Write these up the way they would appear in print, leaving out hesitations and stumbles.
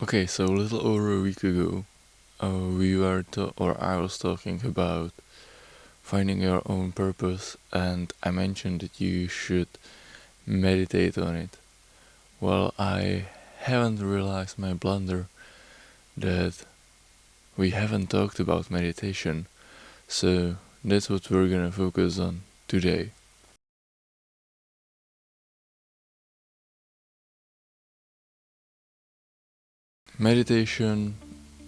Okay, so a little over a week ago, I was talking about finding your own purpose, and I mentioned that you should meditate on it. Well, I haven't realized my blunder that we haven't talked about meditation, so that's what we're gonna focus on today. Meditation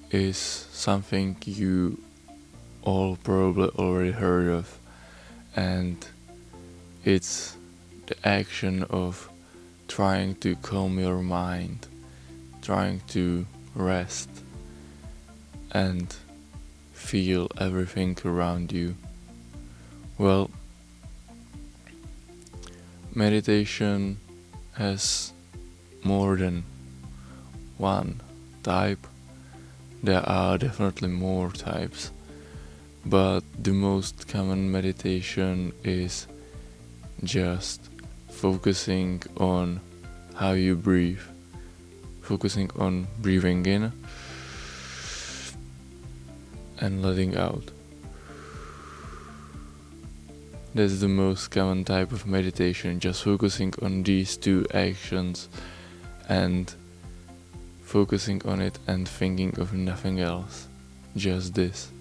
is something you all probably already heard of, and it's the action of trying to calm your mind, trying to rest and feel everything around you. Well, meditation has more than one type. There are definitely more types, but the most common meditation is just focusing on how you breathe, focusing on breathing in and letting out. That's the most common type of meditation, just focusing on these two actions and focusing on it and thinking of nothing else, just this.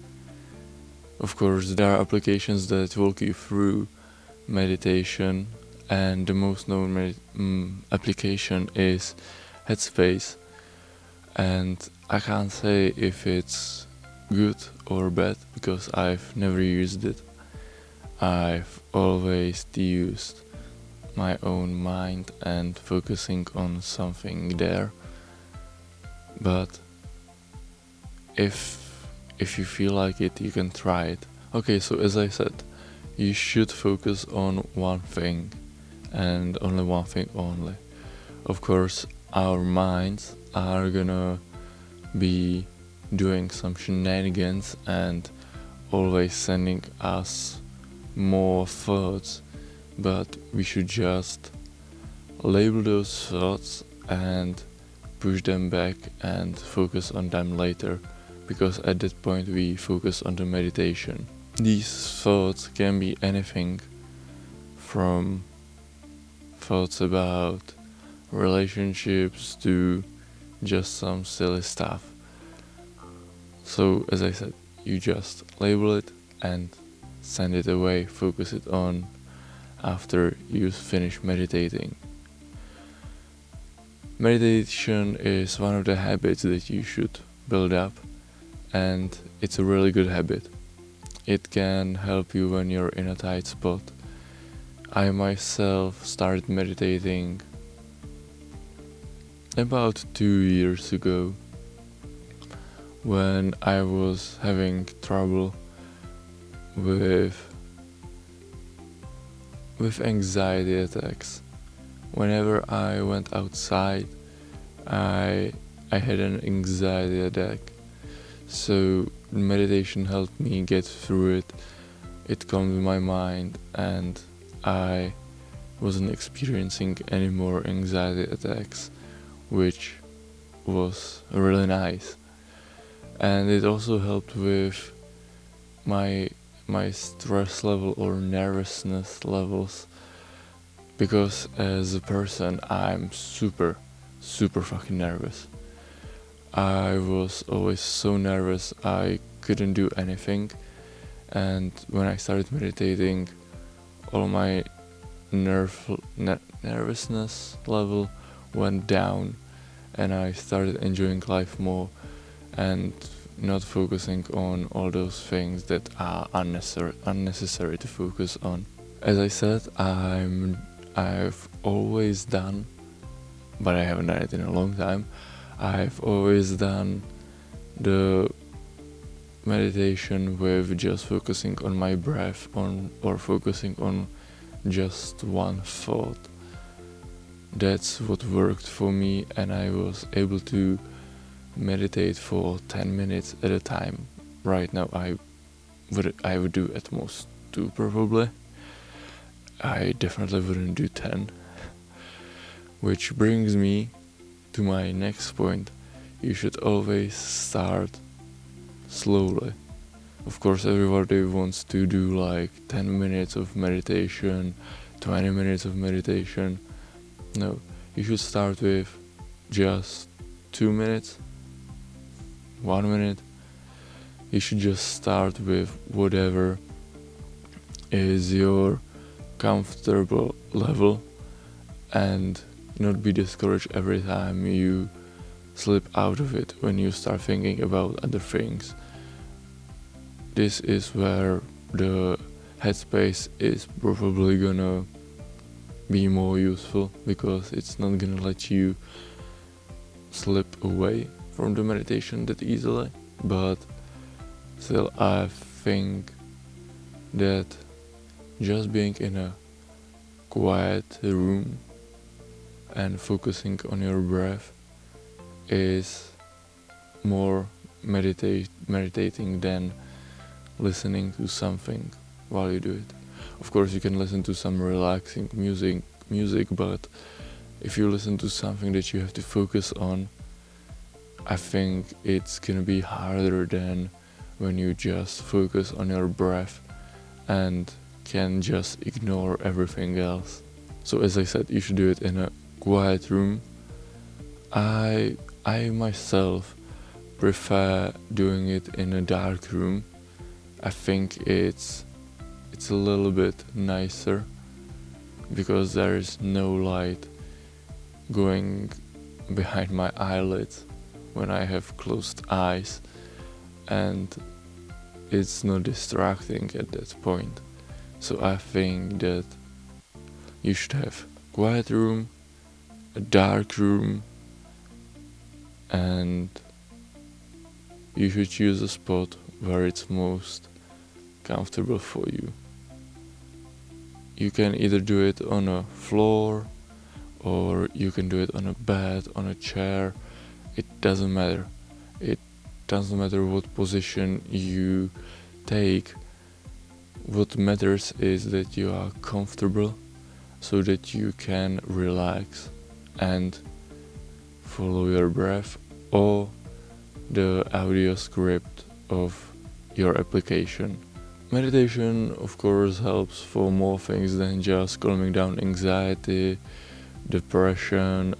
Of course, there are applications that walk you through meditation, and the most known application is Headspace, and I can't say if it's good or bad because I've never used it. I've always used my own mind and focusing on something there. But if you feel like it, you can try it. Okay, so as I said, you should focus on one thing and only one thing only. Of course, our minds are gonna be doing some shenanigans and always sending us more thoughts, but we should just label those thoughts and push them back and focus on them later, because at that point we focus on the meditation. These thoughts can be anything from thoughts about relationships to just some silly stuff. So, as I said, you just label it and send it away, focus it on after you finish meditating. Meditation is one of the habits that you should build up, and it's a really good habit. It can help you when you're in a tight spot. I myself started meditating about 2 years ago when I was having trouble with anxiety attacks. Whenever I went outside, I had an anxiety attack. So meditation helped me get through it. It calmed my mind and I wasn't experiencing any more anxiety attacks, which was really nice. And it also helped with my stress level or nervousness levels, because as a person I'm super fucking nervous. I was always so nervous I couldn't do anything, and when I started meditating, all my nervousness level went down and I started enjoying life more and not focusing on all those things that are unnecessary to focus on. As I said, I've always done, but I haven't done it in a long time. I've always done the meditation with just focusing on my breath or focusing on just one thought. That's what worked for me, and I was able to meditate for 10 minutes at a time. Right now I would do at most 2 probably. I definitely wouldn't do 10. Which brings me to my next point. you should always start slowly. Of course, everybody wants to do like 10 minutes of meditation, 20 minutes of meditation. No, you should start with just 2 minutes, 1 minute. You should just start with whatever is your comfortable level and not be discouraged every time you slip out of it when you start thinking about other things. This is where the Headspace is probably gonna be more useful, because it's not gonna let you slip away from the meditation that easily, but still I think that just being in a quiet room and focusing on your breath is more meditating than listening to something while you do it. Of course, you can listen to some relaxing music, but if you listen to something that you have to focus on, I think it's gonna be harder than when you just focus on your breath and can just ignore everything else. So as I said, you should do it in a quiet room. I myself prefer doing it in a dark room. I think it's a little bit nicer because there is no light going behind my eyelids when I have closed eyes, and it's not distracting at that point. So I think that you should have a quiet room, a dark room, and you should choose a spot where it's most comfortable for you. You can either do it on a floor, or you can do it on a bed, on a chair. It doesn't matter. It doesn't matter what position you take. What matters is that you are comfortable so that you can relax and follow your breath or the audio script of your application. Meditation, of course, helps for more things than just calming down anxiety, depression,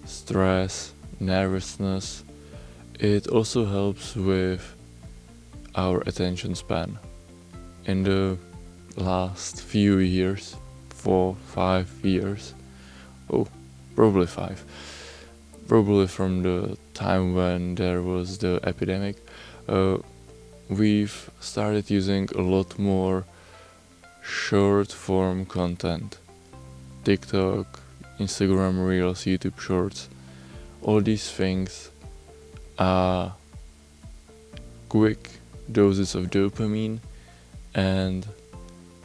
stress, nervousness. It also helps with our attention span. In the last few years, 4-5 years, probably 5, probably from the time when there was the epidemic, we've started using a lot more short form content. TikTok, Instagram Reels, YouTube Shorts, all these things are quick doses of dopamine, and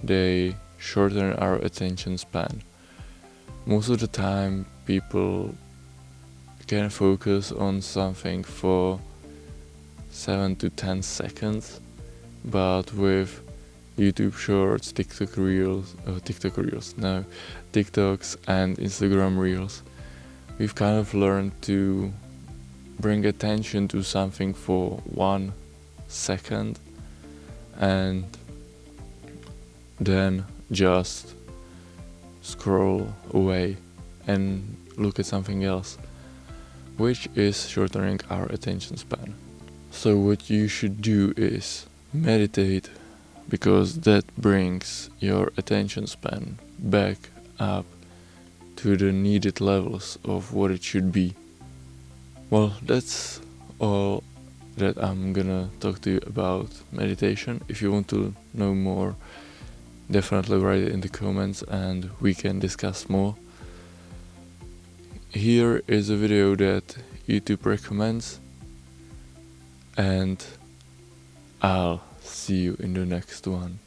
they shorten our attention span. Most of the time people can focus on something for 7 to 10 seconds, but with YouTube Shorts, TikToks and Instagram Reels, we've kind of learned to bring attention to something for 1 second and then just scroll away and look at something else, which is shortening our attention span. So what you should do is meditate, because that brings your attention span back up to the needed levels of what it should be. Well, that's all that I'm gonna talk to you about meditation. If you want to know more, definitely write it in the comments and we can discuss more. Here is a video that YouTube recommends, and I'll see you in the next one.